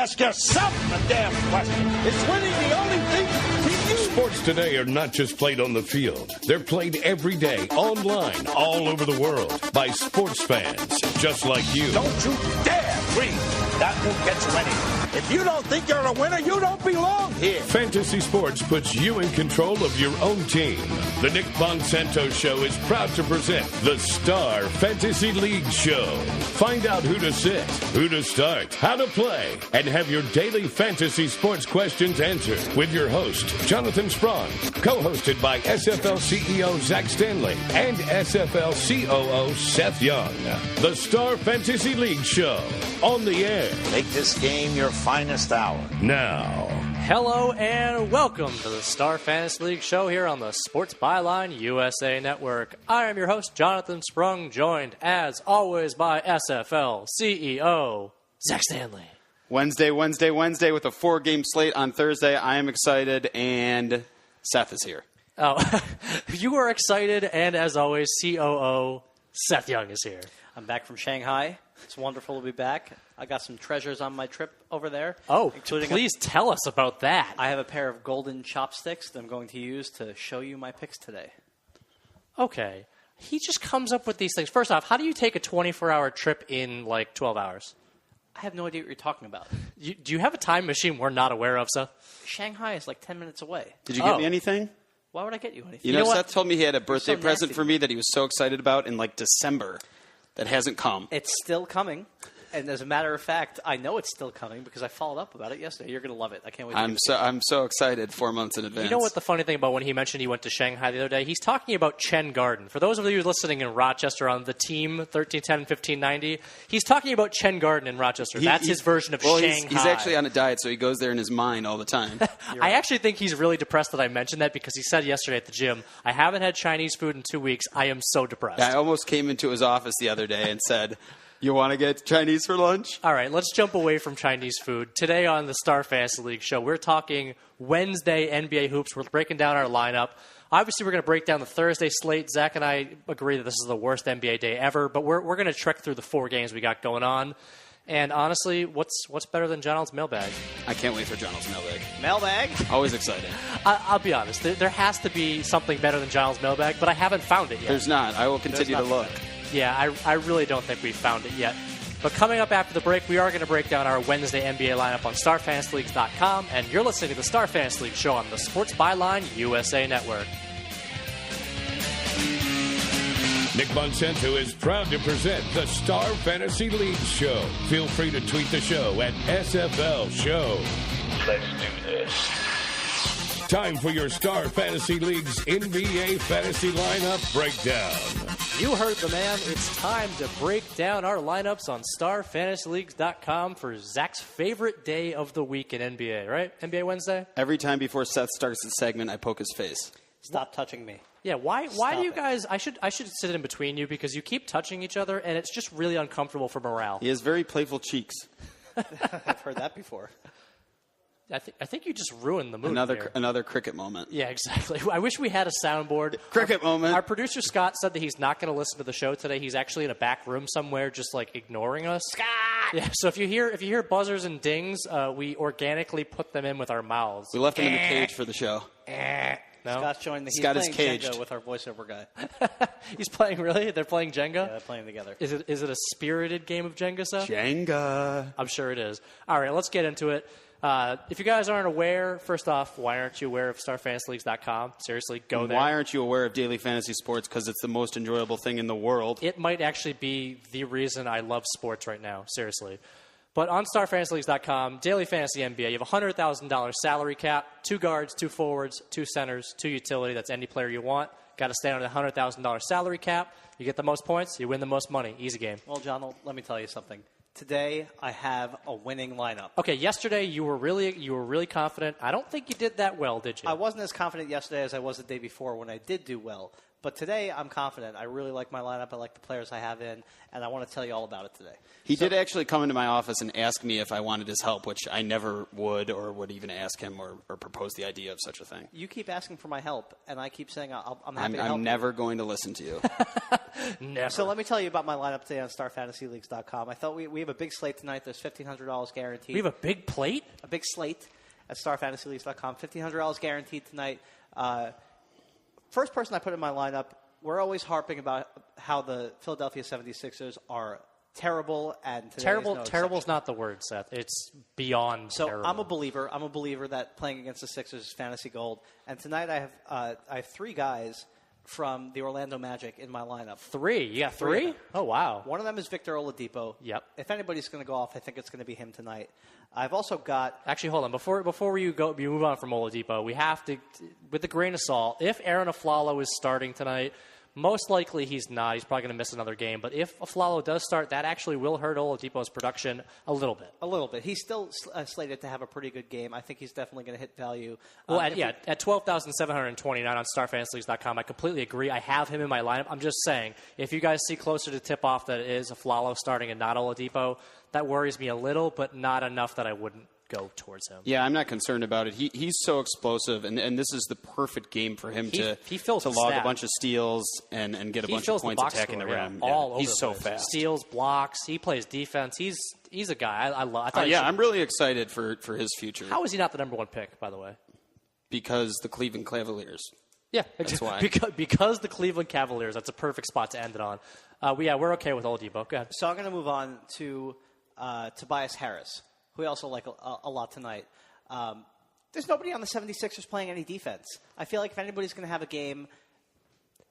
ask yourself a damn question. Is winning the only thing keep you? Sports today are not just played on the field. They're played every day, online, all over the world, by sports fans just like you. Don't you dare breathe. That won't get you anywhere. If you don't think you're a winner, you don't belong here. Fantasy Sports puts you in control of your own team. The Nick Bonsanto Show is proud to present the Star Fantasy League Show. Find out who to sit, who to start, how to play, and have your daily fantasy sports questions answered with your host, Jonathan Sprung, co-hosted by SFL CEO Zach Stanley and SFL COO Seth Young. The Star Fantasy League Show, on the air. Make this game your finest hour. Now. Hello and welcome to the Star Fantasy League Show here on the Sports Byline USA Network. I am your host, Jonathan Sprung, joined as always by SFL CEO Zach Stanley. Wednesday with a 4-game slate on Thursday. I am excited, and Seth is here. Oh, you are excited, and as always, COO Seth Young is here. I'm back from Shanghai. It's wonderful to be back. I got some treasures on my trip over there. Oh, please tell us about that. I have a pair of golden chopsticks that I'm going to use to show you my picks today. Okay. He just comes up with these things. First off, how do you take a 24-hour trip in, 12 hours? I have no idea what you're talking about. Do you have a time machine we're not aware of, Seth? Shanghai is 10 minutes away. Did you get me anything? Why would I get you anything? You know Seth told me he had a birthday present for me that he was so excited about in, December. That hasn't come. It's still coming. And as a matter of fact, I know it's still coming because I followed up about it yesterday. You're going to love it. I can't wait. I'm so excited 4 months in advance. You know what the funny thing about when he mentioned he went to Shanghai the other day? He's talking about Chen Garden. For those of you listening in Rochester on the team 1310 1590, he's talking about Chen Garden in Rochester. That's his version of Shanghai. He's actually on a diet, so he goes there in his mind all the time. I actually think he's really depressed that I mentioned that because he said yesterday at the gym, I haven't had Chinese food in 2 weeks. I am so depressed. I almost came into his office the other day and said, you want to get Chinese for lunch? All right, let's jump away from Chinese food. Today on the Star Fantasy League Show, we're talking Wednesday NBA hoops. We're breaking down our lineup. Obviously, we're going to break down the Thursday slate. Zach and I agree that this is the worst NBA day ever, but we're going to trek through the 4 games we got going on. And honestly, what's better than John L's mailbag? I can't wait for John L's mailbag. Mailbag? Always excited. I'll be honest. There has to be something better than John L's mailbag, but I haven't found it yet. There's not. I will continue to look. Yeah, I really don't think we've found it yet. But coming up after the break, we are going to break down our Wednesday NBA lineup on StarFantasyLeagues.com, and you're listening to the Star Fantasy League Show on the Sports Byline USA Network. Nick Bonsanto is proud to present the Star Fantasy League Show. Feel free to tweet the show at SFL Show. Let's do this. Time for your Star Fantasy League's NBA Fantasy Lineup Breakdown. You heard the man. It's time to break down our lineups on StarFantasyLeagues.com for Zach's favorite day of the week in NBA, right? NBA Wednesday? Every time before Seth starts the segment, I poke his face. Stop touching me. Yeah, why do you guys... I should sit in between you because you keep touching each other, and it's just really uncomfortable for morale. He has very playful cheeks. I've heard that before. I think you just ruined the mood. Another cricket moment. Yeah, exactly. I wish we had a soundboard. Cricket moment. Our producer Scott said that he's not going to listen to the show today. He's actually in a back room somewhere, just ignoring us. Scott. Yeah. So if you hear buzzers and dings, we organically put them in with our mouths. We left him in the cage for the show. No? Scott's showing that he's Scott is playing caged Jenga with our voiceover guy. He's playing, really? They're playing Jenga? Yeah, they're playing together. Is it a spirited game of Jenga, Seth? Jenga. I'm sure it is. All right, let's get into it. If you guys aren't aware, first off, why aren't you aware of StarFantasyLeagues.com? Seriously, go there. Why aren't you aware of daily fantasy sports? Because it's the most enjoyable thing in the world. It might actually be the reason I love sports right now, seriously. But on StarFantasyLeagues.com, daily fantasy NBA, you have a $100,000 salary cap, 2 guards, 2 forwards, 2 centers, 2 utility. That's any player you want. Got to stay under the $100,000 salary cap. You get the most points, you win the most money. Easy game. Well, John, let me tell you something. Today, I have a winning lineup. Okay, yesterday you were really confident. I don't think you did that well, did you? I wasn't as confident yesterday as I was the day before when I did do well. But today, I'm confident. I really like my lineup. I like the players I have in, and I want to tell you all about it today. He did actually come into my office and ask me if I wanted his help, which I never would or would even ask him or propose the idea of such a thing. You keep asking for my help, and I keep saying I'm happy to help I'm never going to listen to you. Never. So let me tell you about my lineup today on StarFantasyLeagues.com. I thought we have a big slate tonight. There's $1,500 guaranteed. We have a big plate? A big slate at StarFantasyLeagues.com. $1,500 guaranteed tonight. First person I put in my lineup, we're always harping about how the Philadelphia 76ers are terrible. And Terrible is not the word, Seth. It's beyond terrible. I'm a believer. I'm a believer that playing against the Sixers is fantasy gold. And tonight I have three guys from the Orlando Magic in my lineup. Three? You got three? Oh, wow. One of them is Victor Oladipo. Yep. If anybody's going to go off, I think it's going to be him tonight. I've also got... Actually, hold on. Before you move on from Oladipo, we have to, with a grain of salt, if Aaron Aflalo is starting tonight, most likely he's not. He's probably going to miss another game. But if Aflalo does start, that actually will hurt Oladipo's production a little bit. A little bit. He's still slated to have a pretty good game. I think he's definitely going to hit value. Well, at 12,729 on StarFantasyLeagues.com, I completely agree. I have him in my lineup. I'm just saying, if you guys see closer to tip-off that it is Aflalo starting and not Oladipo, that worries me a little, but not enough that I wouldn't go towards him. Yeah, I'm not concerned about it. He's so explosive, and this is the perfect game for him to log a bunch of steals and get a bunch of points attacking the rim. All over he's so the place. fast. Steals, blocks. He plays defense. He's a guy I love. I'm really excited for his future. How is he not the number one pick, by the way? Because the Cleveland Cavaliers. Yeah, that's why. Because the Cleveland Cavaliers. That's a perfect spot to end it on. We're okay with Oladipo. Go ahead. So I'm going to move on to Tobias Harris, who I also like a lot tonight. There's nobody on the 76ers playing any defense. I feel like if anybody's going to have a game,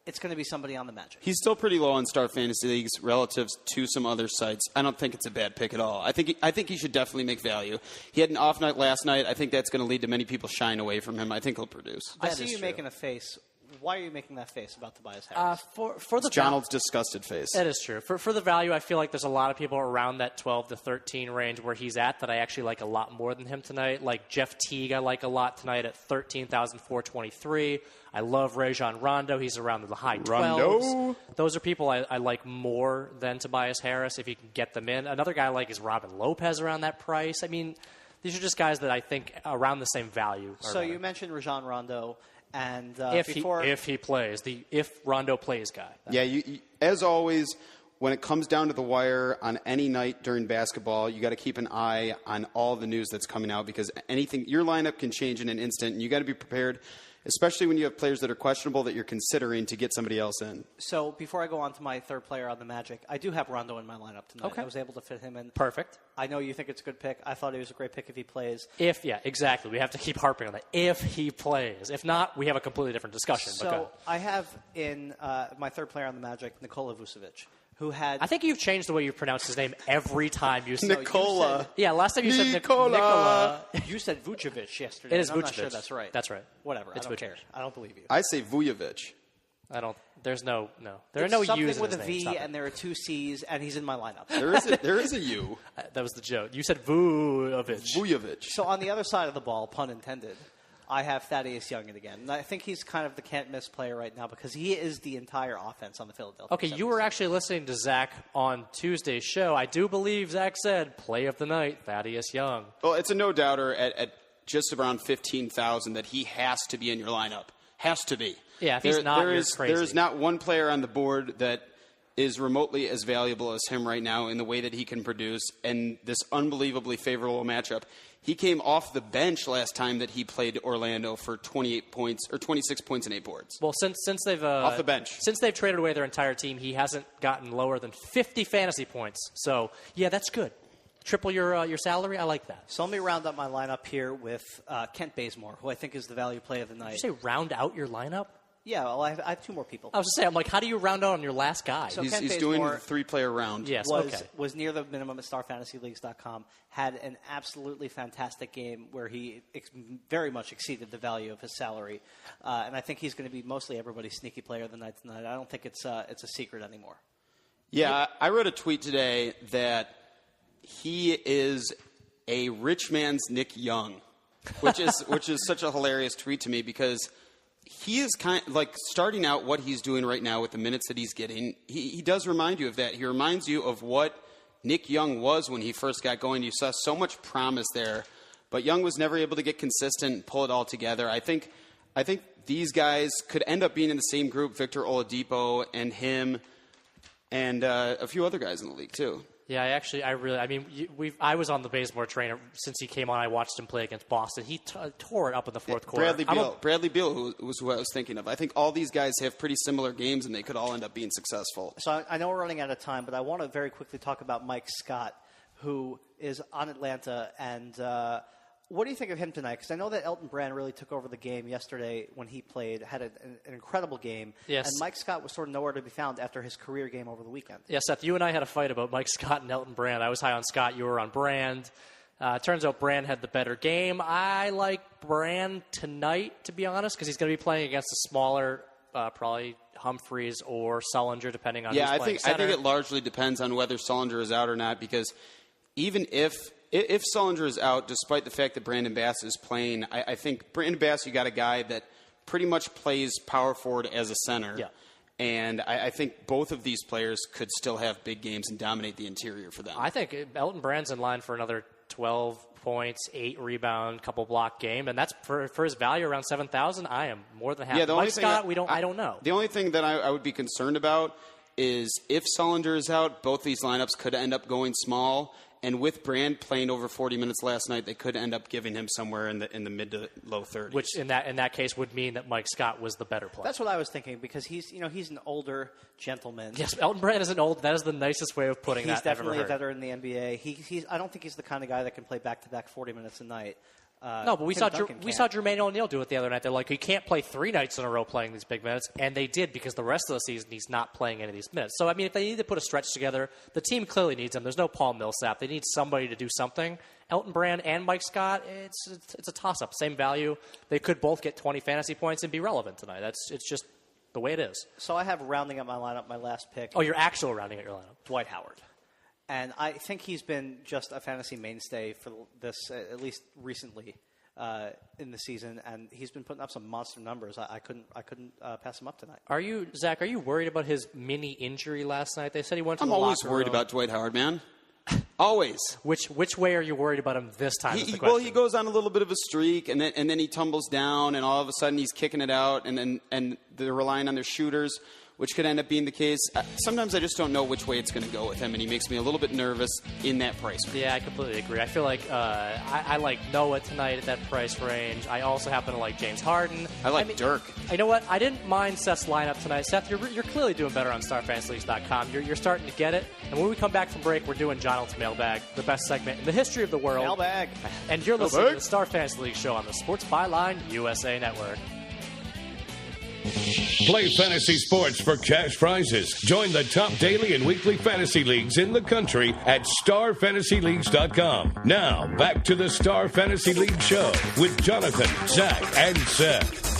it's going to be somebody on the Magic. He's still pretty low on Star Fantasy Leagues relative to some other sites. I don't think it's a bad pick at all. I think he should definitely make value. He had an off night last night. I think that's going to lead to many people shying away from him. I think he'll produce. I see you making a face. Why are you making that face about Tobias Harris? For the Donald's disgusted face. That is true. For the value, I feel like there's a lot of people around that 12 to 13 range where he's at that I actually like a lot more than him tonight. Like Jeff Teague, I like a lot tonight at 13,423. I love Rajon Rondo. He's around the high 12s. Rondo. Those are people I like more than Tobias Harris if you can get them in. Another guy I like is Robin Lopez around that price. I mean, these are just guys that I think around the same value. So you mentioned Rajon Rondo. And if he plays, if Rondo plays guy. Yeah, you, as always, when it comes down to the wire on any night during basketball, you got to keep an eye on all the news that's coming out because your lineup can change in an instant, and you got to be prepared, especially when you have players that are questionable that you're considering to get somebody else in. So before I go on to my third player on the Magic, I do have Rondo in my lineup tonight. Okay. I was able to fit him in. Perfect. I know you think it's a good pick. I thought he was a great pick if he plays. Yeah, exactly. We have to keep harping on that. If he plays. If not, we have a completely different discussion. So I have in my third player on the Magic, Nikola Vucevic, who had... I think you've changed the way you pronounce his name every time you say Nikola. Last time you said Nikola. You said Vucevic yesterday. It is I'm Vucevic. not sure that's right. That's right. Whatever. It's I don't Vucevic. care. I don't believe you. I say Vujovic. There's no. There are It's no something U's in with his a name. V Stop and there are two C's, and he's in my lineup. There is a U. That was the joke. You said Vujovic. Vujovic. So on the other side of the ball, pun intended, I have Thaddeus Young in again. And I think he's kind of the can't-miss player right now because he is the entire offense on the Philadelphia Okay, 76ers. you were actually listening to Zach on Tuesday's show. I do believe Zach said, play of the night, Thaddeus Young. Well, it's a no-doubter at just around 15,000 that he has to be in your lineup. Has to be. Yeah, if he's not, you're crazy. There is not one player on the board that is remotely as valuable as him right now in the way that he can produce and this unbelievably favorable matchup. He came off the bench last time that he played Orlando for 28 points or 26 points and 8 boards. Well, since they've off the bench, since they've traded away their entire team, he hasn't gotten lower than 50 fantasy points. So yeah, that's good. Triple your salary. I like that. So let me round up my lineup here with Kent Bazemore, who I think is the value play of the night. Did you say round out your lineup? Yeah, well, I have two more people. I was just saying, I'm like, how do you round out on your last guy? So he's doing the 3-player round. Yes, was near the minimum at StarFantasyLeagues.com. Had an absolutely fantastic game where he very much exceeded the value of his salary, and I think he's going to be mostly everybody's sneaky player of the night tonight. I don't think it's a secret anymore. Yeah, I wrote a tweet today that he is a rich man's Nick Young, which is such a hilarious tweet to me because he is kind of like starting out what he's doing right now with the minutes that he's getting. He does remind you of that. He reminds you of what Nick Young was when he first got going. You saw so much promise there, but Young was never able to get consistent and pull it all together. I think these guys could end up being in the same group, Victor Oladipo and him and a few other guys in the league too. Yeah, I was on the Bazemore train since he came on. I watched him play against Boston. He tore it up in the fourth quarter. Bradley Beal, who was who I was thinking of. I think all these guys have pretty similar games, and they could all end up being successful. So I know we're running out of time, but I want to very quickly talk about Mike Scott, who is on Atlanta, and what do you think of him tonight? Because I know that Elton Brand really took over the game yesterday when he played, had an incredible game. Yes. And Mike Scott was sort of nowhere to be found after his career game over the weekend. Yeah, Seth, you and I had a fight about Mike Scott and Elton Brand. I was high on Scott. You were on Brand. Turns out Brand had the better game. I like Brand tonight, to be honest, because he's going to be playing against a smaller, probably Humphreys or Sullinger, depending on who's playing center. I think it largely depends on whether Sullinger is out or not, because even if Sullinger is out, despite the fact that Brandon Bass is playing, I think Brandon Bass, you got a guy that pretty much plays power forward as a center. Yeah. And I think both of these players could still have big games and dominate the interior for them. I think Elton Brand's in line for another 12 points, 8 rebound, couple block game, and that's for his value around 7,000. I am more than happy. Yeah, Mike Scott, I don't know. The only thing that I would be concerned about is if Sullinger is out, both these lineups could end up going small. And with Brand playing over 40 minutes last night, they could end up giving him somewhere in the mid to low 30s. Which in that case would mean that Mike Scott was the better player. That's what I was thinking, because he's an older gentleman. Yes, Elton Brand isn't old. That is the nicest way of putting that. He's definitely a veteran in the NBA. I don't think he's the kind of guy that can play back-to-back 40 minutes a night. No, but we saw Jermaine O'Neal do it the other night. They're like, he can't play 3 nights in a row playing these big minutes, and they did, because the rest of the season he's not playing any of these minutes. So, I mean, if they need to put a stretch together, the team clearly needs him. There's no Paul Millsap. They need somebody to do something. Elton Brand and Mike Scott, it's a toss-up. Same value. They could both get 20 fantasy points and be relevant tonight. It's just the way it is. So I have rounding up my lineup, my last pick. Oh, you're actually rounding up your lineup. Dwight Howard. And I think he's been just a fantasy mainstay for this, at least recently. In the season, and he's been putting up some monster numbers. I couldn't pass him up tonight. Zach, are you worried about his mini injury last night? They said he went to the locker room. I'm always worried about about Dwight Howard, man. Always. Which way are you worried about him this time? Well, he goes on a little bit of a streak, and then he tumbles down, and all of a sudden he's kicking it out, and they're relying on their shooters, which could end up being the case. Sometimes I just don't know which way it's going to go with him, and he makes me a little bit nervous in that price range. Yeah, I completely agree. I feel like I like Noah tonight at that price range. I also happen to like James Harden. I like Dirk. You know what? I didn't mind Seth's lineup tonight. Seth, you're clearly doing better on StarFantasyLeagues.com. You're starting to get it. And when we come back from break, we're doing John Elt's Mailbag, the best segment in the history of the world. Mailbag. And you're listening to the Star Fantasy League show on the Sports Byline USA Network. Play fantasy sports for cash prizes. Join the top daily and weekly fantasy leagues in the country at StarFantasyLeagues.com. Now, back to the Star Fantasy League show with Jonathan, Zach, and Seth.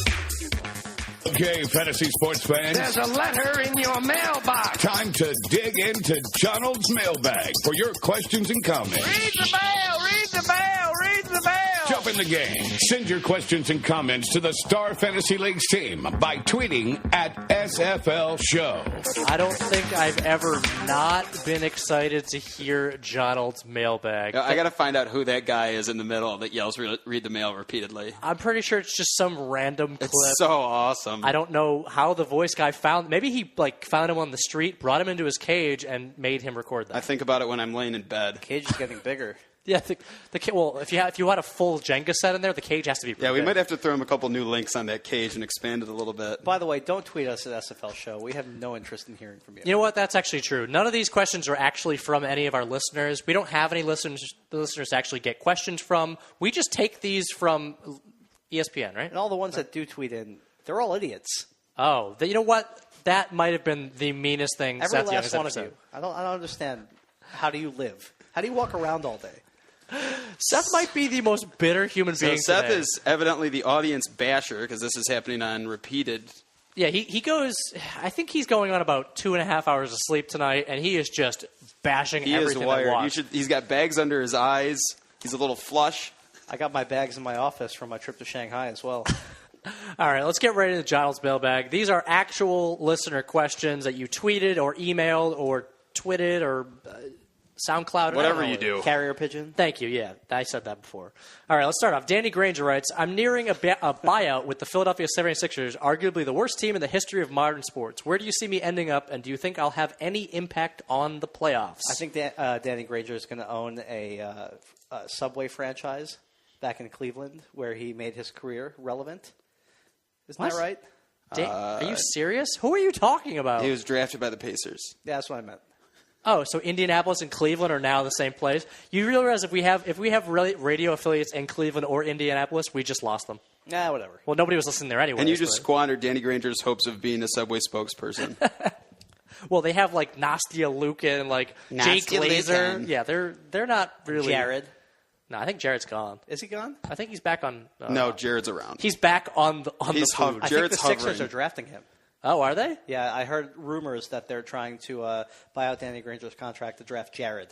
Okay, fantasy sports fans. There's a letter in your mailbox. Time to dig into Donald's mailbag for your questions and comments. Read the mail, read the mail, read the mail. Jump in the game. Send your questions and comments to the Star Fantasy Leagues team by tweeting at SFL Show. I don't think I've ever not been excited to hear Donald's mailbag. I got to find out who that guy is in the middle that yells read the mail repeatedly. I'm pretty sure it's just some random clip. It's so awesome. I don't know how the voice guy found. Maybe he found him on the street, brought him into his cage, and made him record that. I think about it when I'm laying in bed. Cage is getting bigger. Yeah, well, if you had a full Jenga set in there, the cage has to be. Yeah, we big. might have to throw him a couple new links on that cage and expand it a little bit. By the way, don't tweet us at SFL Show. We have no interest in hearing from you. You know what? That's actually true. None of these questions are actually from any of our listeners. We don't have any listeners to actually get questions from. We just take these from ESPN, right? And all the ones that do tweet in, they're all idiots. Oh, you know what? That might have been the meanest thing Every Seth Young last has one ever of said. you. I don't understand. How do you live? How do you walk around all day? Seth might be the most bitter human being Seth today. is evidently the audience basher because this is happening on repeated. Yeah, he goes. I think he's going on about 2.5 hours of sleep tonight, and he is just bashing He everything is wired. I watch. He's got bags under his eyes. He's a little flush. I got my bags in my office from my trip to Shanghai as well. All right, let's get ready to the Giles mailbag. These are actual listener questions that you tweeted or emailed or twitted or SoundCloud. Whatever you do. Carrier pigeon. Thank you. Yeah, I said that before. All right, let's start off. Danny Granger writes, I'm nearing a buyout with the Philadelphia 76ers, arguably the worst team in the history of modern sports. Where do you see me ending up, and do you think I'll have any impact on the playoffs? I think Danny Granger is going to own a Subway franchise back in Cleveland where he made his career relevant. Isn't that right? Are you serious? Who are you talking about? He was drafted by the Pacers. Yeah, that's what I meant. Oh, so Indianapolis and Cleveland are now in the same place? You realize if we have radio affiliates in Cleveland or Indianapolis, we just lost them. Nah, whatever. Well, nobody was listening there anyway. And you just squandered Danny Granger's hopes of being a Subway spokesperson. Well, they have like Nastia Lukin and like Jake Nastia Glazer. Lukin. Yeah, they're not really. Jared. No, I think Jared's gone. Is he gone? I think he's back on. No, Jared's around. He's back on the He's the food. I Jared's think the Sixers hovering. are drafting him. Oh, are they? Yeah, I heard rumors that they're trying to buy out Danny Granger's contract to draft Jared.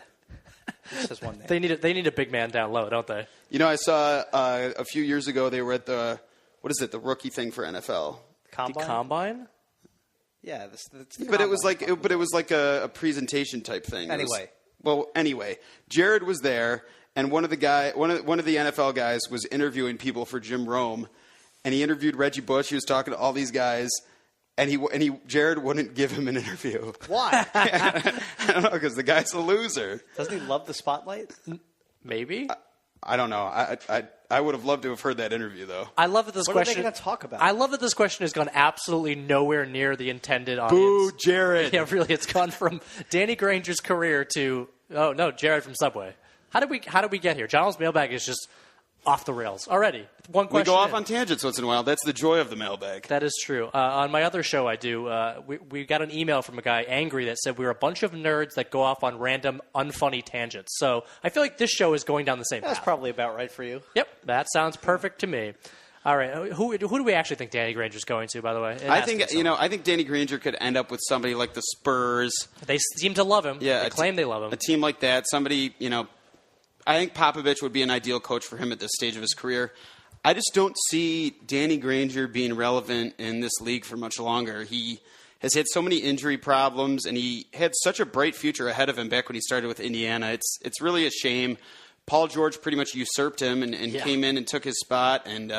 It's just one name. They need a big man down low, don't they? You know, I saw a few years ago they were at the rookie thing for NFL. Combine? The combine? Yeah, that's the But it was combine. like a presentation type thing. Anyway. Jared was there, and one of the NFL guys was interviewing people for Jim Rome, and he interviewed Reggie Bush. He was talking to all these guys, and Jared wouldn't give him an interview. Why? I don't know, because the guy's a loser. Doesn't he love the spotlight? Maybe. I don't know. I would have loved to have heard that interview though. I love that this What question. are they going to talk about? I love that this question has gone absolutely nowhere near the intended audience. Boo, Jared. Yeah, really, it's gone from Danny Granger's career to Jared from Subway. How did we get here? Giles mailbag is just off the rails already. One question. We go off in. on tangents once in a while. That's the joy of the mailbag. That is true. On my other show I do, we got an email from a guy angry that said we were a bunch of nerds that go off on random, unfunny tangents. So I feel like this show is going down the same That's path. probably about right for you. Yep, that sounds perfect to me. All right, who do we actually think Danny Granger's going to, by the way? I think Danny Granger could end up with somebody like the Spurs. They seem to love him. Yeah, They claim they love him. A team like that, somebody, I think Popovich would be an ideal coach for him at this stage of his career. I just don't see Danny Granger being relevant in this league for much longer. He has had so many injury problems, and he had such a bright future ahead of him back when he started with Indiana. It's really a shame. Paul George pretty much usurped him and came in and took his spot. And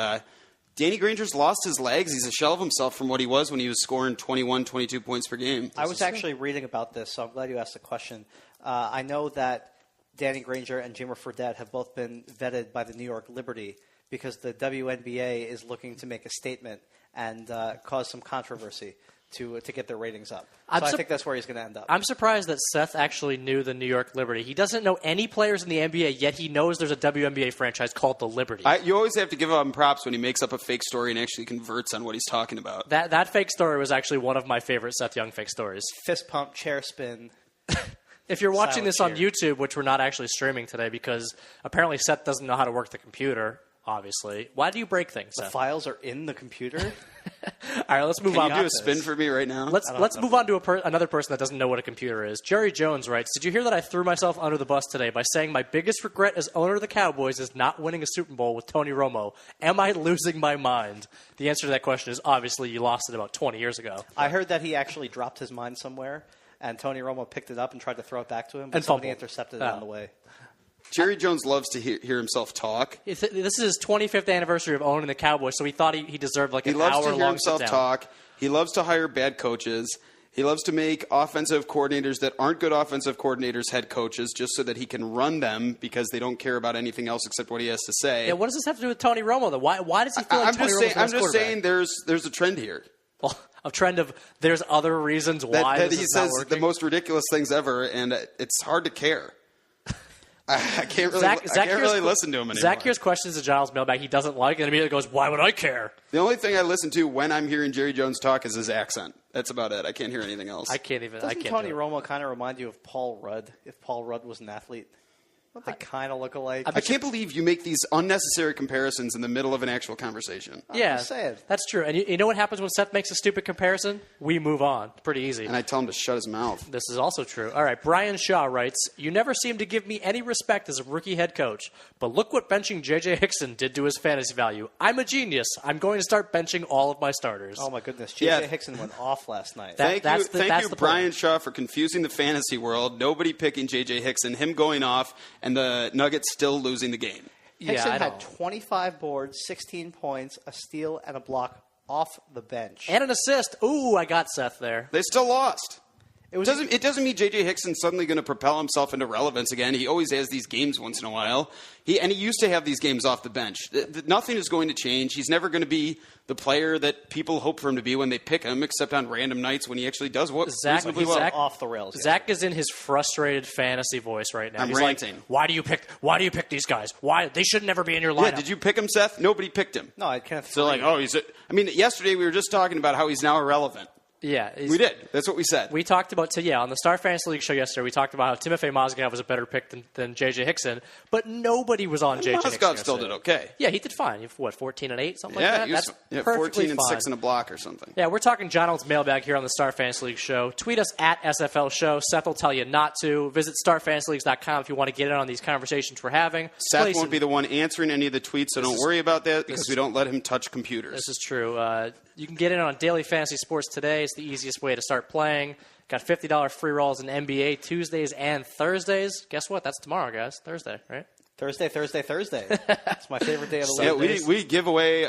Danny Granger's lost his legs. He's a shell of himself from what he was when he was scoring 21, 22 points per game. I was actually reading about this, so I'm glad you asked the question. I know that Danny Granger and Jimmer Fredette have both been vetted by the New York Liberty because the WNBA is looking to make a statement and cause some controversy to get their ratings up. I think that's where he's going to end up. I'm surprised that Seth actually knew the New York Liberty. He doesn't know any players in the NBA, yet he knows there's a WNBA franchise called the Liberty. You always have to give him props when he makes up a fake story and actually converts on what he's talking about. That fake story was actually one of my favorite Seth Young fake stories. Fist pump, chair spin. If you're watching this on cheer. YouTube, which we're not actually streaming today because apparently Seth doesn't know how to work the computer, obviously. Why do you break things, The Seth? files are in the computer? All right, let's move Can on. you do a spin for me right now? Let's move on to another person that doesn't know what a computer is. Jerry Jones writes, did you hear that I threw myself under the bus today by saying my biggest regret as owner of the Cowboys is not winning a Super Bowl with Tony Romo? Am I losing my mind? The answer to that question is obviously you lost it about 20 years ago. I heard that he actually dropped his mind somewhere, and Tony Romo picked it up and tried to throw it back to him, but And somebody fumbled. intercepted it on the way. Jerry Jones loves to hear himself talk. This is his 25th anniversary of owning the Cowboys, so he thought he deserved like He an loves to hour-long hear himself sit-down. talk. He loves to hire bad coaches. He loves to make offensive coordinators that aren't good offensive coordinators head coaches just so that he can run them because they don't care about anything else except what he has to say. Yeah, what does this have to do with Tony Romo, though? Why does he feel like I'm Tony just Romo's saying, the I'm best just quarterback? saying there's a trend here. Well, a trend of there's other reasons why That this he is not says working. the most ridiculous things ever, and it's hard to care. I can't really listen to him anymore. Zach hears questions of Giles' mailbag he doesn't like, and immediately goes, why would I care? The only thing I listen to when I'm hearing Jerry Jones talk is his accent. That's about it. I can't hear anything else. I can't even. Doesn't I can't Tony do it. Romo kind of remind you of Paul Rudd, if Paul Rudd was an athlete? Don't they kind of look alike? I can't believe you make these unnecessary comparisons in the middle of an actual conversation. Yeah, just saying. That's true. And you know what happens when Seth makes a stupid comparison? We move on. Pretty easy. And I tell him to shut his mouth. This is also true. All right, Brian Shaw writes, you never seem to give me any respect as a rookie head coach, but look what benching J.J. Hickson did to his fantasy value. I'm a genius. I'm going to start benching all of my starters. Oh, my goodness. J.J. Hickson went off last night. Thank you, Brian Shaw, for confusing the fantasy world. Nobody picking J.J. Hickson, him going off, and the Nuggets still losing the game. Hickson had 25 boards, 16 points, a steal, and a block off the bench. And an assist. Ooh, I got Seth there. They still lost. It doesn't mean J.J. Hickson's suddenly going to propel himself into relevance again. He always has these games once in a while. He used to have these games off the bench. Nothing is going to change. He's never going to be the player that people hope for him to be when they pick him, except on random nights when he actually does reasonably well. Off the rails. Zach is in his frustrated fantasy voice right now. I'm He's ranting. Like, why do you pick these guys? Why they should never be in your lineup? Yeah, did you pick him, Seth? Nobody picked him. No, I can't. So yesterday we were just talking about how he's now irrelevant. Yeah. We did. That's what we said. We talked about, on the Star Fantasy League show yesterday, we talked about how Timofey Mozgov was a better pick than J.J. Hickson, but nobody was on J.J. Hickson. Mozgov still did okay. Yeah, he did fine. 14 and 8, something like that? That's 14 and fine. 6 and a block or something. Yeah, we're talking John Oates mailbag here on the Star Fantasy League show. Tweet us at SFL Show. Seth will tell you not to. Visit starfantasyleagues.com if you want to get in on these conversations we're having. Seth won't be the one answering any of the tweets, so don't worry about that because we don't let him touch computers. This is true. You can get in on Daily Fantasy Sports today. It's the easiest way to start playing. Got $50 free rolls in NBA Tuesdays and Thursdays. Guess what? That's tomorrow, guys. Thursday, right? Thursday. It's my favorite day of the week. Yeah, we give away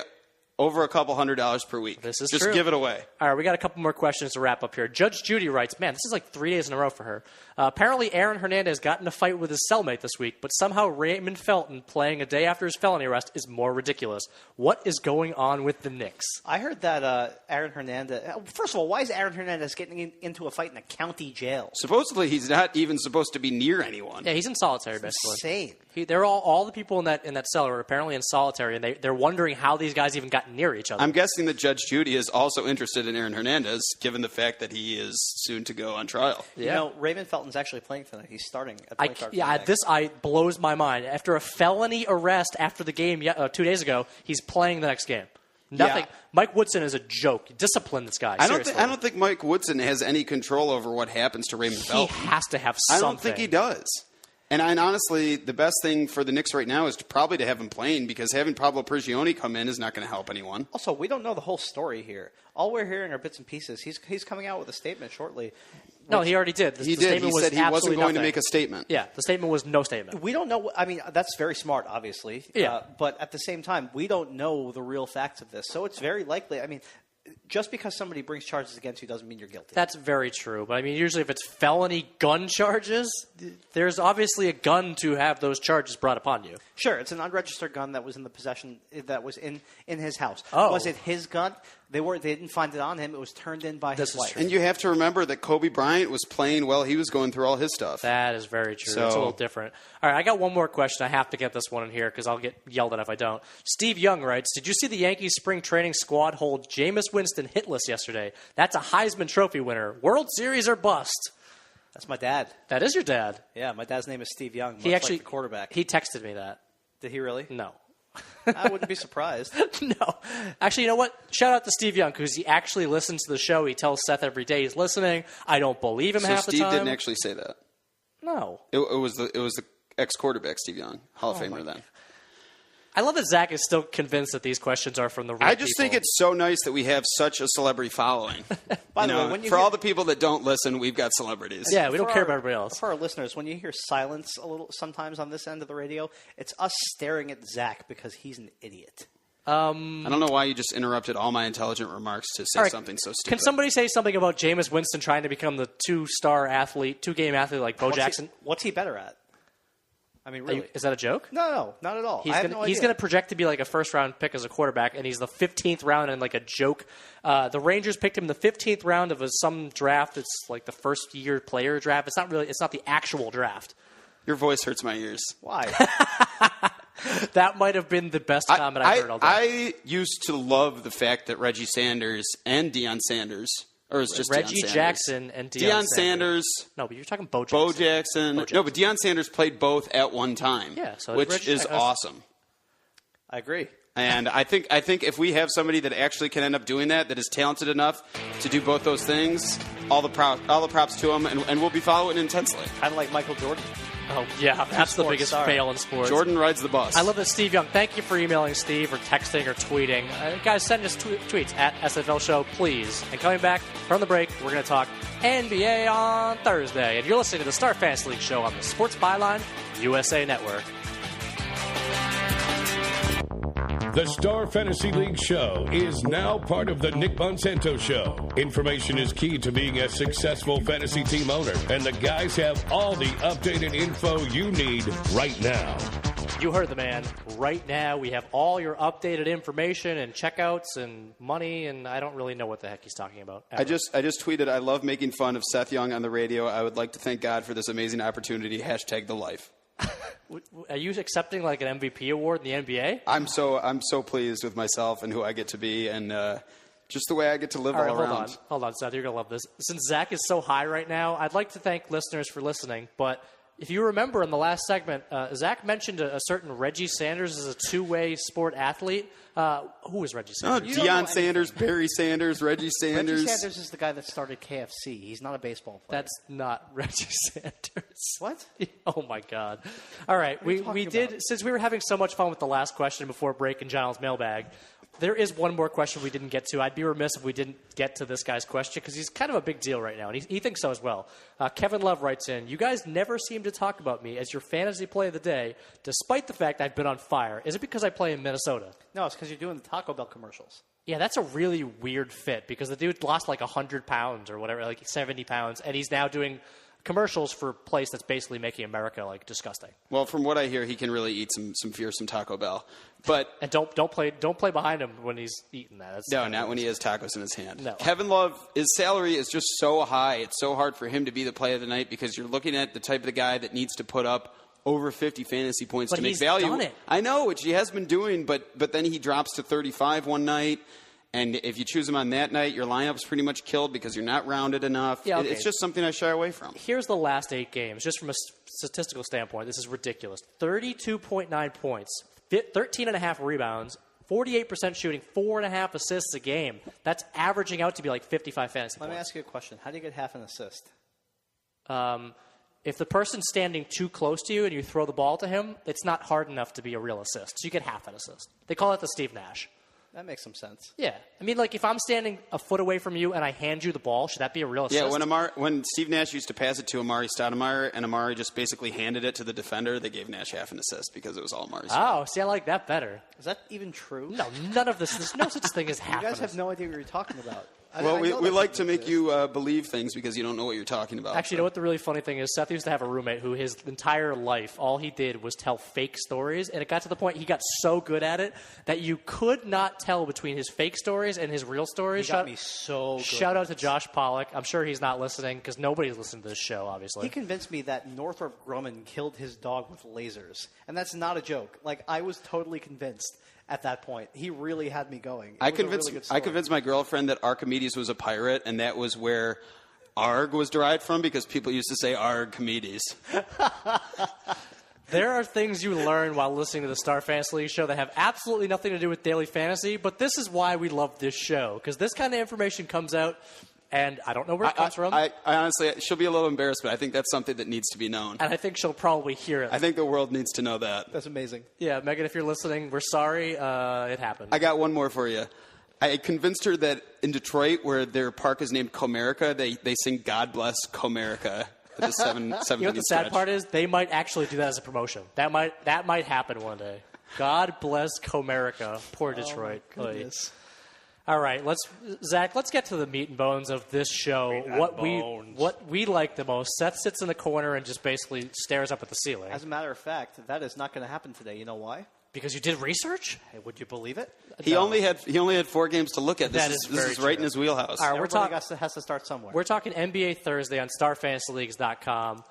over a couple $100 per week. This is Just true. give it away. All right, we got a couple more questions to wrap up here. Judge Judy writes, man, this is like 3 days in a row for her. Apparently, Aaron Hernandez got in a fight with his cellmate this week, but somehow Raymond Felton playing a day after his felony arrest is more ridiculous. What is going on with the Knicks? I heard that Aaron Hernandez... First of all, why is Aaron Hernandez getting into a fight in a county jail? Supposedly, he's not even supposed to be near anyone. Yeah, he's in solitary, basically. Insane. They're all the people in that cell are apparently in solitary, and they're wondering how these guys even got near each other. I'm guessing that Judge Judy is also interested in Aaron Hernandez, given the fact that he is soon to go on trial. Yeah. You know, Raymond Felton's actually playing tonight. He's starting at point guard. This blows my mind. After a felony arrest after the game 2 days ago, he's playing the next game. Nothing. Yeah. Mike Woodson is a joke. Discipline this guy. I don't think Mike Woodson has any control over what happens to Raymond Felton. He has to have something. I don't think he does. And honestly, the best thing for the Knicks right now is probably to have him playing because having Pablo Prigioni come in is not going to help anyone. Also, we don't know the whole story here. All we're hearing are bits and pieces. He's coming out with a statement shortly. No, he already did. He did. He said he wasn't going to make a statement. Yeah, the statement was no statement. We don't know. I mean, that's very smart, obviously. Yeah. But at the same time, we don't know the real facts of this. So it's very likely. I mean, just because somebody brings charges against you doesn't mean you're guilty. That's very true. But I mean, usually if it's felony gun charges, there's obviously a gun to have those charges brought upon you. Sure, it's an unregistered gun that was in the possession, that was in his house. Oh. Was it his gun? They didn't find it on him. It was turned in by his wife. And you have to remember that Kobe Bryant was playing while he was going through all his stuff. That is very true. So, it's a little different. All right, I got one more question. I have to get this one in here because I'll get yelled at if I don't. Steve Young writes, did you see the Yankees spring training squad hold Jameis Winston hitless yesterday? That's a Heisman Trophy winner. World Series or bust. That's my dad. That is your dad. Yeah, my dad's name is Steve Young. He actually, like the quarterback. He texted me that. Did he really? No. I wouldn't be surprised. No. Actually, you know what? Shout out to Steve Young because he actually listens to the show. He tells Seth every day he's listening. I don't believe him half the time. So Steve didn't actually say that? No. It was the ex-quarterback, Steve Young, Hall of Famer then. I love that Zach is still convinced that these questions are from the real I just think it's so nice that we have such a celebrity following. By the way, for all the people that don't listen, we've got celebrities. Yeah, we don't care about everybody else. For our listeners, when you hear silence a little sometimes on this end of the radio, it's us staring at Zach because he's an idiot. I don't know why you just interrupted all my intelligent remarks to say something so stupid. Can somebody say something about Jameis Winston trying to become the two-game athlete like Bo Jackson? What's he better at? I mean, really. Is that a joke? No, not at all. He's going to project to be like a first-round pick as a quarterback, and he's the 15th round in like a joke. The Rangers picked him the 15th round of some draft. It's like the first-year player draft. It's not the actual draft. Your voice hurts my ears. Why? That might have been the best comment I've heard all day. I used to love the fact that Reggie Sanders and Deion Sanders Or is it just Reggie Deion Sanders? Jackson and Deion Sanders. No, but you're talking Bo Jackson. Bo Jackson. No, but Deion Sanders played both at one time. Yeah, so which Reggie, is awesome. I agree. And I think if we have somebody that actually can end up doing that is talented enough to do both those things, all the props to him, and we'll be following it intensely. Kind of like Michael Jordan. Oh, yeah, that's the biggest fail in sports. Jordan rides the bus. I love that Steve Young. Thank you for emailing Steve or texting or tweeting. Guys, send us tweets at SFL Show, please. And coming back from the break, we're going to talk NBA on Thursday. And you're listening to the Star Fantasy League Show on the Sports Byline USA Network. The Star Fantasy League Show is now part of the Nick Bonsanto Show. Information is key to being a successful fantasy team owner, and the guys have all the updated info you need right now. You heard the man. Right now, we have all your updated information and checkouts and money, and I don't really know what the heck he's talking about. I just tweeted, I love making fun of Seth Young on the radio. I would like to thank God for this amazing opportunity. #TheLife. Are you accepting like an MVP award in the NBA? I'm so pleased with myself and who I get to be, and just the way I get to live all around. Hold on, Seth. You're gonna love this. Since Zach is so high right now, I'd like to thank listeners for listening. But if you remember in the last segment, Zach mentioned a certain Reggie Sanders as a two-way sport athlete. Who is Reggie Sanders? Deion Sanders, Barry Sanders, Reggie Sanders. Reggie Sanders is the guy that started KFC. He's not a baseball player. That's not Reggie Sanders. What? Oh, my God. All right. We did, since we were having so much fun with the last question before break in John's mailbag, there is one more question we didn't get to. I'd be remiss if we didn't get to this guy's question because he's kind of a big deal right now, and he thinks so as well. Kevin Love writes in, you guys never seem to talk about me as your fantasy play of the day, despite the fact I've been on fire. Is it because I play in Minnesota? No, it's because you're doing the Taco Bell commercials. Yeah, that's a really weird fit because the dude lost like 100 pounds or whatever, like 70 pounds, and he's now doing commercials for a place that's basically making America like disgusting. Well, from what I hear, he can really eat some fearsome Taco Bell. But and don't play behind him when he's eating that. No, not when he has tacos in his hand. No. Kevin Love, his salary is just so high. It's so hard for him to be the play of the night because you're looking at the type of the guy that needs to put up over 50 fantasy points but to make he's value. Done it. I know, which he has been doing, but then he drops to 35 one night. And if you choose him on that night, your lineup's pretty much killed because you're not rounded enough. Yeah, okay. It's just something I shy away from. Here's the last 8 games. Just from a statistical standpoint, this is ridiculous. 32.9 points, 13.5 rebounds, 48% shooting, 4.5 assists a game. That's averaging out to be like 55 fantasy Let points. me ask you a question. How do you get half an assist? If the person's standing too close to you and you throw the ball to him, it's not hard enough to be a real assist. So you get half an assist. They call it the Steve Nash. That makes some sense. Yeah. I mean, like, if I'm standing a foot away from you and I hand you the ball, should that be a real assist? Yeah, when Steve Nash used to pass it to Amari Stoudemire and Amari just basically handed it to the defender, they gave Nash half an assist because it was all Amari's. Oh, see, I like that better. Is that even true? No, none of this. There's no such thing as half You guys an have assist. no idea what you're talking about. Well, we like to make you believe things because you don't know what you're talking about. Actually, you know what the really funny thing is? Seth used to have a roommate who his entire life, all he did was tell fake stories, and it got to the point he got so good at it that you could not tell between his fake stories and his real stories. He got me so good. Shout out to Josh Pollock. I'm sure he's not listening because nobody's listening to this show, obviously. He convinced me that Northrop Grumman killed his dog with lasers, and that's not a joke. Like, I was totally convinced at that point. He really had me going. I convinced my girlfriend that Archimedes was a pirate, and that was where Arg was derived from because people used to say Archimedes. There are things you learn while listening to the Star Fantasy League show that have absolutely nothing to do with daily fantasy, but this is why we love this show, because this kind of information comes out, and I don't know where it comes from. I honestly, she'll be a little embarrassed, but I think that's something that needs to be known. And I think she'll probably hear it. I think the world needs to know that. That's amazing. Yeah, Megan, if you're listening, we're sorry. It happened. I got one more for you. I convinced her that in Detroit, where their park is named Comerica, they sing "God Bless Comerica." The seven you know what the sad part is? They might actually do that as a promotion. That might happen one day. God bless Comerica. Poor Detroit. Oh, goodness. All right, Zach, let's get to the meat and bones of this show. What we like the most. Seth sits in the corner and just basically stares up at the ceiling. As a matter of fact, that is not going to happen today. You know why? Because you did research? Hey, would you believe it? He only had 4 games to look at. This is right in his wheelhouse. All right, Everybody has to start somewhere. We're talking NBA Thursday on StarFantasyLeagues.com.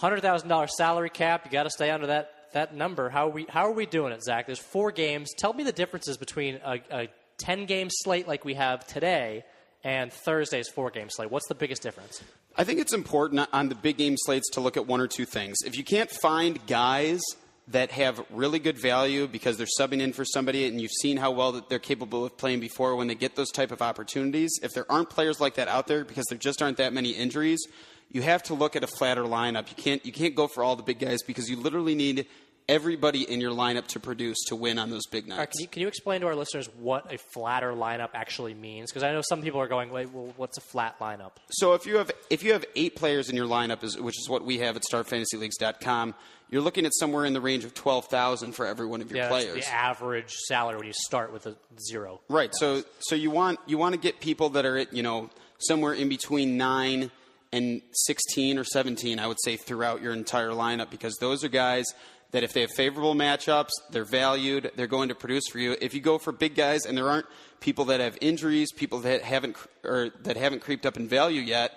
$100,000 salary cap. You got to stay under that number. How are we doing it, Zach? There's 4 games. Tell me the differences between a 10-game slate like we have today and Thursday's 4-game slate. What's the biggest difference? I think it's important on the big game slates to look at one or two things. If you can't find guys that have really good value because they're subbing in for somebody and you've seen how well that they're capable of playing before when they get those type of opportunities, if there aren't players like that out there because there just aren't that many injuries, you have to look at a flatter lineup. You can't go for all the big guys because you literally need everybody in your lineup to produce to win on those big nights. Right, can you explain to our listeners what a flatter lineup actually means? Because I know some people are going, wait, well, what's a flat lineup? So if you have 8 players in your lineup, which is what we have at StarFantasyLeagues.com, you're looking at somewhere in the range of $12,000 for every one of your players. That's the average salary when you start with a 0. Right. So you want to get people that are at somewhere in between 9 and 16 or 17, I would say, throughout your entire lineup, because those are guys that if they have favorable matchups, they're valued, they're going to produce for you. If you go for big guys and there aren't people that have injuries, people that haven't creeped up in value yet,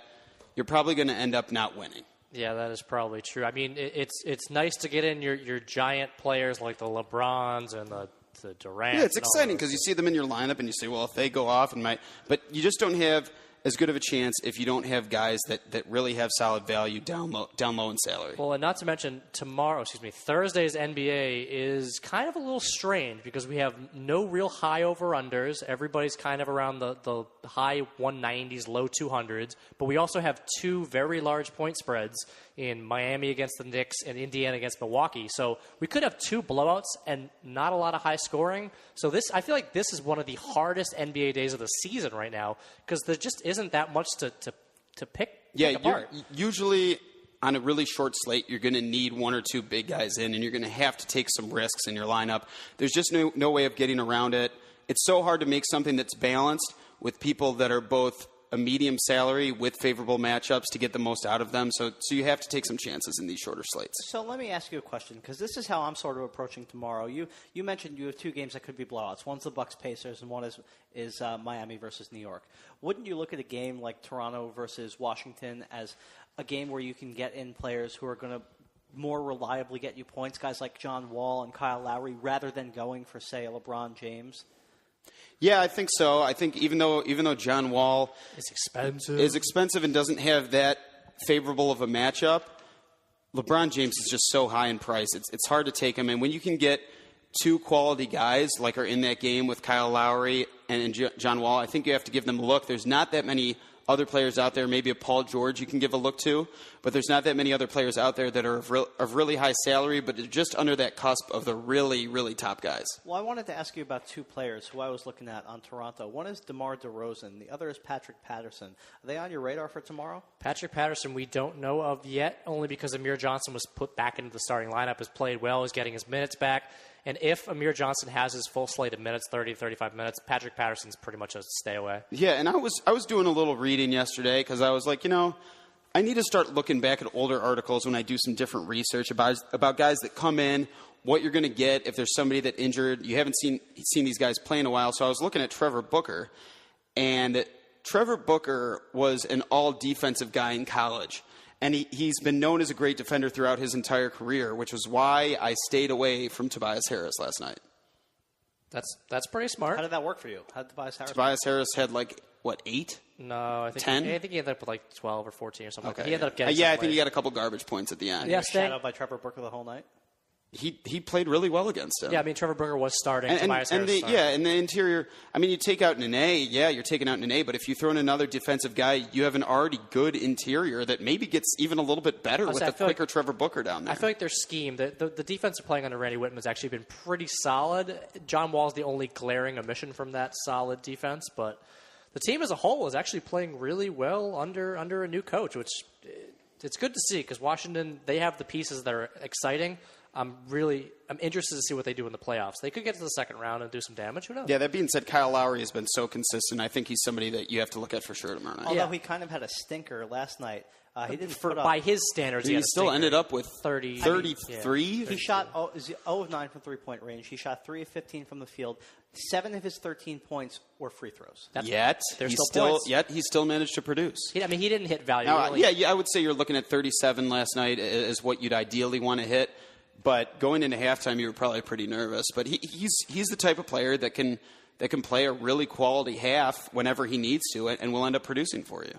you're probably going to end up not winning. Yeah, that is probably true. I mean, it's nice to get in your giant players like the LeBrons and the Durant. Yeah, it's exciting because you see them in your lineup and you say, well, if they go off but you just don't have as good of a chance if you don't have guys that really have solid value down low in salary. Well, and not to mention Thursday's NBA is kind of a little strange because we have no real high over-unders. Everybody's kind of around the high 190s, low 200s. But we also have 2 very large point spreads in Miami against the Knicks and Indiana against Milwaukee. So we could have 2 blowouts and not a lot of high scoring. So I feel like this is one of the hardest NBA days of the season right now because there just isn't that much to pick apart. Usually on a really short slate, you're going to need 1 or 2 big guys in, and you're going to have to take some risks in your lineup. There's just no way of getting around it. It's so hard to make something that's balanced with people that are both a medium salary with favorable matchups to get the most out of them. So you have to take some chances in these shorter slates. So let me ask you a question, because this is how I'm sort of approaching tomorrow. You mentioned you have 2 games that could be blowouts. One's the Bucks-Pacers, and one is Miami versus New York. Wouldn't you look at a game like Toronto versus Washington as a game where you can get in players who are going to more reliably get you points, guys like John Wall and Kyle Lowry, rather than going for, say, a LeBron James? Yeah, I think so. I think even though John Wall is expensive and doesn't have that favorable of a matchup, LeBron James is just so high in price. It's hard to take him. And when you can get 2 quality guys like are in that game with Kyle Lowry and John Wall, I think you have to give them a look. There's not that many other players out there, maybe a Paul George you can give a look to, but there's not that many other players out there that are of really high salary, but are just under that cusp of the really, really top guys. Well, I wanted to ask you about 2 players who I was looking at on Toronto. One is DeMar DeRozan. The other is Patrick Patterson. Are they on your radar for tomorrow? Patrick Patterson we don't know of yet, only because Amir Johnson was put back into the starting lineup, has played well, is getting his minutes back. And if Amir Johnson has his full slate of minutes, 30 to 35 minutes, Patrick Patterson's pretty much a stay away. Yeah, and I was doing a little reading yesterday because I was like, I need to start looking back at older articles when I do some different research about guys that come in, what you're going to get if there's somebody that injured. You haven't seen these guys play in a while. So I was looking at Trevor Booker, and Trevor Booker was an all-defensive guy in college. And he's been known as a great defender throughout his entire career, which was why I stayed away from Tobias Harris last night. That's pretty smart. How did that work for you? How did Tobias Harris had 8? No, I think 10? I think he ended up with 12 or 14 or something. Okay. He ended up getting. I think he got a couple garbage points at the end. Yeah, shadowed by Trevor Booker the whole night. He played really well against him. Yeah, I mean, Trevor Booker was starting. Tobias Harris and the interior, I mean, you take out Nene, you're taking out Nene, but if you throw in another defensive guy, you have an already good interior that maybe gets even a little bit better with a quicker Trevor Booker down there. I feel like their scheme, the defense they're playing under Randy Whitman has actually been pretty solid. John Wall's the only glaring omission from that solid defense, but the team as a whole is actually playing really well under a new coach, which it's good to see because Washington, they have the pieces that are exciting. I'm interested to see what they do in the playoffs. They could get to the second round and do some damage. Who knows? Yeah, that being said, Kyle Lowry has been so consistent. I think he's somebody that you have to look at for sure tomorrow night. Although he kind of had a stinker last night. He didn't put up. By his standards, he still ended up with 33. He shot 0 of 9 from three-point range. He shot 3 of 15 from the field. 7 of his 13 points were free throws. He still managed to produce. He didn't hit value. Now, really. I would say you're looking at 37 last night is what you'd ideally want to hit. But going into halftime, you were probably pretty nervous. But he's the type of player that can play a really quality half whenever he needs to, and will end up producing for you.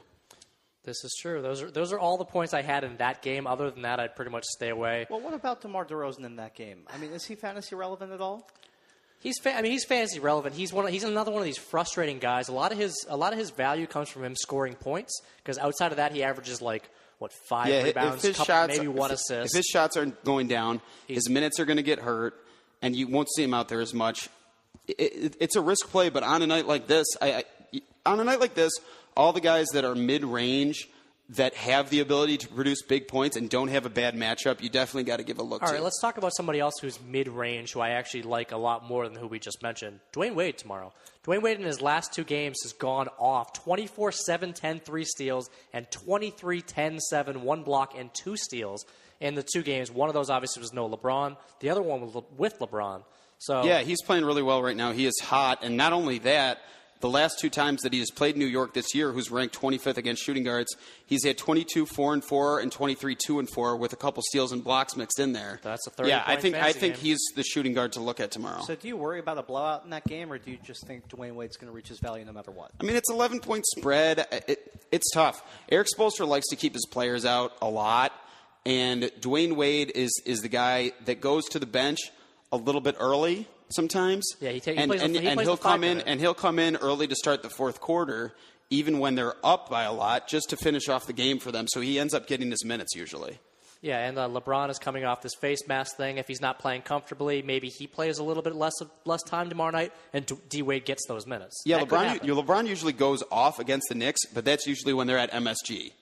This is true. Those are all the points I had in that game. Other than that, I'd pretty much stay away. Well, what about DeMar DeRozan in that game? I mean, is he fantasy relevant at all? He's fantasy relevant. He's another one of these frustrating guys. A lot of his value comes from him scoring points, because outside of that, he averages 5 rebounds, maybe 1 assist. If his shots aren't going down, his minutes are going to get hurt, and you won't see him out there as much. It's a risk play, but on a night like this, all the guys that are mid-range that have the ability to produce big points and don't have a bad matchup, you definitely got to give a look to. All right, let's talk about somebody else who's mid-range, who I actually like a lot more than who we just mentioned. Dwayne Wade tomorrow. Dwayne Wade in his last 2 games has gone off 24-7-10, 3 steals, and 23-10-7, 1 block, and 2 steals in the 2 games. One of those obviously was no LeBron. The other one was with LeBron. So yeah, he's playing really well right now. He is hot, and not only that, the last 2 times that he has played New York this year, who's ranked 25th against shooting guards, he's had 22 4-4 and 23 2-4 with a couple steals and blocks mixed in there. That's a 30 Yeah, I think game. he's the shooting guard to look at tomorrow. So do you worry about a blowout in that game, or do you just think Dwayne Wade's going to reach his value no matter what? I mean, it's 11-point spread. It's tough. Eric Spoelstra likes to keep his players out a lot, and Dwayne Wade is the guy that goes to the bench a little bit early sometimes. Yeah, he'll come in early to start the fourth quarter, even when they're up by a lot, just to finish off the game for them. So he ends up getting his minutes usually. Yeah, and LeBron is coming off this face mask thing. If he's not playing comfortably, maybe he plays a little bit less time tomorrow night, and D-Wade gets those minutes. Yeah, LeBron usually goes off against the Knicks, but that's usually when they're at MSG.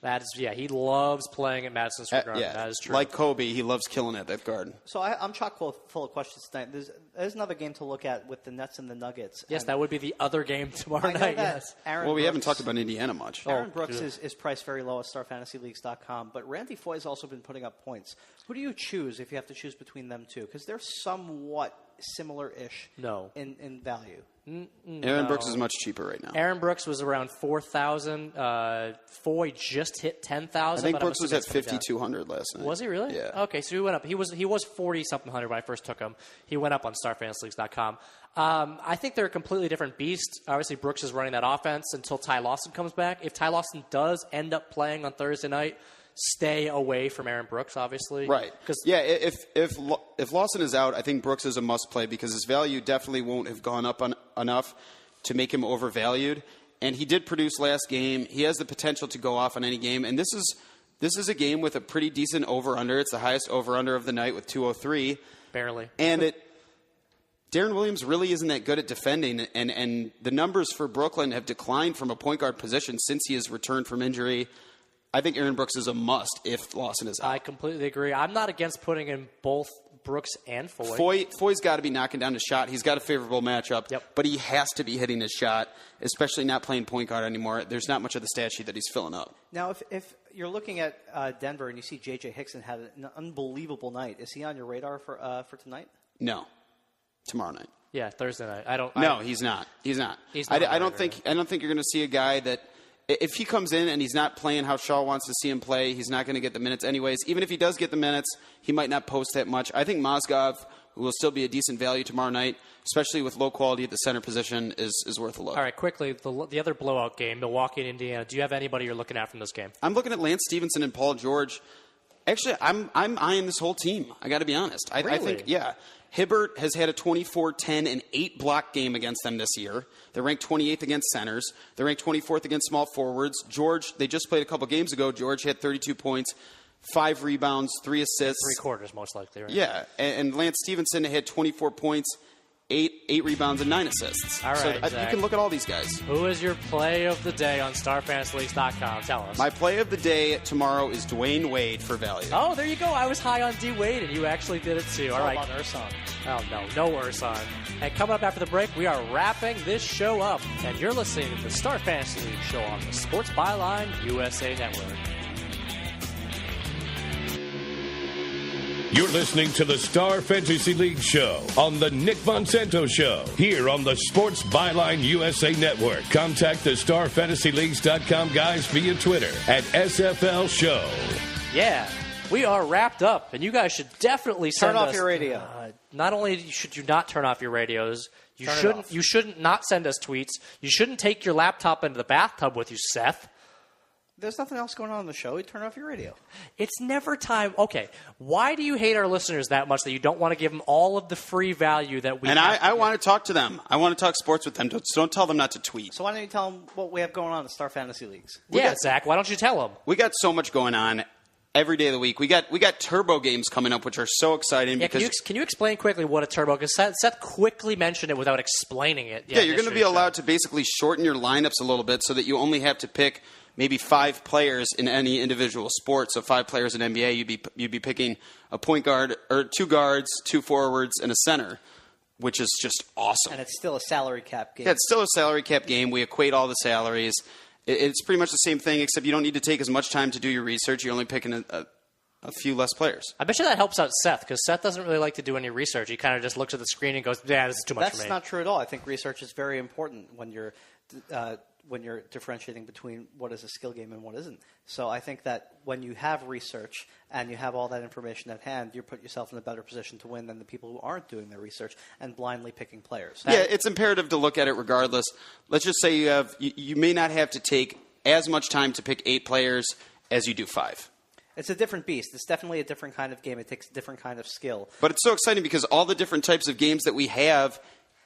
He loves playing at Madison Square Garden. Yeah, that is true. Like Kobe, he loves killing at that garden. So I'm chock full of questions tonight. There's another game to look at with the Nets and the Nuggets. Yes, that would be the other game tomorrow night. Yes. We haven't talked about Indiana much. Aaron Brooks is priced very low at StarFantasyLeagues.com, but Randy Foye's also been putting up points. Who do you choose if you have to choose between them two? Because they're somewhat similar-ish in value. Aaron Brooks is much cheaper right now. Aaron Brooks was around 4,000. Foye just hit 10,000. I think Brooks was at 5,200 last night. Was he really? Yeah. Okay, so he went up. He was 40-something hundred when I first took him. He went up on StarFantasyLeagues.com. I think they're a completely different beast. Obviously, Brooks is running that offense until Ty Lawson comes back. If Ty Lawson does end up playing on Thursday night, stay away from Aaron Brooks, obviously. Right. If Lawson is out, I think Brooks is a must-play because his value definitely won't have gone up enough to make him overvalued. And he did produce last game. He has the potential to go off on any game. And this is a game with a pretty decent over-under. It's the highest over-under of the night with 203. Barely. And Darren Williams really isn't that good at defending, and the numbers for Brooklyn have declined from a point guard position since he has returned from injury. I think Aaron Brooks is a must if Lawson is out. I completely agree. I'm not against putting in both Brooks and Foye. Foye's got to be knocking down his shot. He's got a favorable matchup, but he has to be hitting his shot, especially not playing point guard anymore. There's not much of the stat sheet that he's filling up. Now, if you're looking at Denver and you see J.J. Hickson had an unbelievable night, is he on your radar for tonight? No. Tomorrow night. Yeah, Thursday night. He's not. He's not. I don't think you're going to see a guy that if he comes in and he's not playing how Shaw wants to see him play, he's not going to get the minutes anyways. Even if he does get the minutes, he might not post that much. I think Mozgov, who will still be a decent value tomorrow night, especially with low quality at the center position, is worth a look. All right, quickly, the other blowout game, Milwaukee and Indiana. Do you have anybody you're looking at from this game? I'm looking at Lance Stevenson and Paul George. Actually, I'm eyeing this whole team. I got to be honest. Really? I think, yeah. Hibbert has had a 24, 10, and 8 block game against them this year. They're ranked 28th against centers. They're ranked 24th against small forwards. George, they just played a couple games ago. George had 32 points, 5 rebounds, 3 assists. 3 quarters, most likely, right? Yeah, and Lance Stevenson had 24 points, 8 rebounds, and 9 assists. All right, so you can look at all these guys. Who is your play of the day on StarFantasyLeagues.com? Tell us. My play of the day tomorrow is Dwayne Wade for value. Oh, there you go. I was high on D. Wade, and you actually did it too. All right. How about Ersan? Oh, no Ersan. And coming up after the break, we are wrapping this show up, and you're listening to the Star Fantasy League show on the Sports Byline USA Network. You're listening to the Star Fantasy League show on the Nick Monsanto Show here on the Sports Byline USA Network. Contact the StarFantasyLeagues.com guys via Twitter at SFL Show. Yeah, we are wrapped up, and you guys should definitely Turn off your radio. not only should you not turn off your radios, you shouldn't not send us tweets. You shouldn't take your laptop into the bathtub with you, Seth. There's nothing else going on in the show. You turn off your radio. It's never time. Okay, why do you hate our listeners that much that you don't want to give them all of the free value that we And have I want to talk to them. I want to talk sports with them. Don't tell them not to tweet. So why don't you tell them what we have going on in Star Fantasy Leagues? Zach, why don't you tell them? We got so much going on every day of the week. We got turbo games coming up, which are so exciting. Yeah, because can you explain quickly what a turbo? Because Seth quickly mentioned it without explaining it. Yeah, you're going to be allowed to basically shorten your lineups a little bit so that you only have to pick maybe 5 players in any individual sport. So 5 players in NBA, you'd be picking a point guard or 2 guards, 2 forwards, and a center, which is just awesome. And it's still a salary cap game. Yeah, it's still a salary cap game. We equate all the salaries. It's pretty much the same thing, except you don't need to take as much time to do your research. You're only picking a few less players. I bet you that helps out Seth, because Seth doesn't really like to do any research. He kind of just looks at the screen and goes, yeah, this is too much for me. That's not true at all. I think research is very important when you're differentiating between what is a skill game and what isn't. So I think that when you have research and you have all that information at hand, you put yourself in a better position to win than the people who aren't doing their research and blindly picking players. Yeah, it's imperative to look at it regardless. Let's just say you may not have to take as much time to pick 8 players as you do 5. It's a different beast. It's definitely a different kind of game. It takes a different kind of skill. But it's so exciting because all the different types of games that we have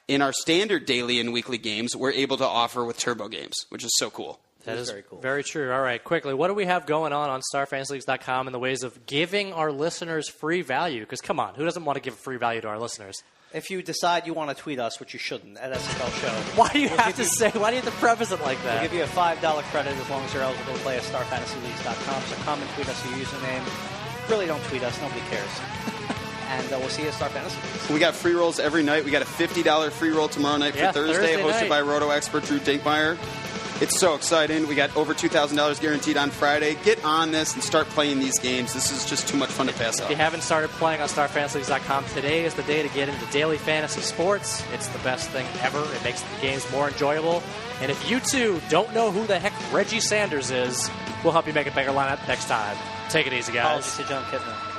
in our standard daily and weekly games, we're able to offer with turbo games, which is so cool. That is very cool. Very true. All right, quickly, what do we have going on StarFantasyLeagues.com in the ways of giving our listeners free value? Because, come on, who doesn't want to give free value to our listeners? If you decide you want to tweet us, which you shouldn't, at SFL Show. Why do you have to preface it like that? We'll give you a $5 credit as long as you're eligible to play at StarFantasyLeagues.com. So come and tweet us your username. Really don't tweet us. Nobody cares. And we'll see you at Star Fantasy Leagues. We got free rolls every night. We got a $50 free roll tomorrow night for Thursday hosted night by Roto expert Drew Dinkmeyer. It's so exciting. We got over $2,000 guaranteed on Friday. Get on this and start playing these games. This is just too much fun to pass up. If you haven't started playing on StarFantasyLeagues.com, today is the day to get into daily fantasy sports. It's the best thing ever. It makes the games more enjoyable. And if you, too, don't know who the heck Reggie Sanders is, we'll help you make a better lineup next time. Take it easy, guys. Apologies to John Kitna.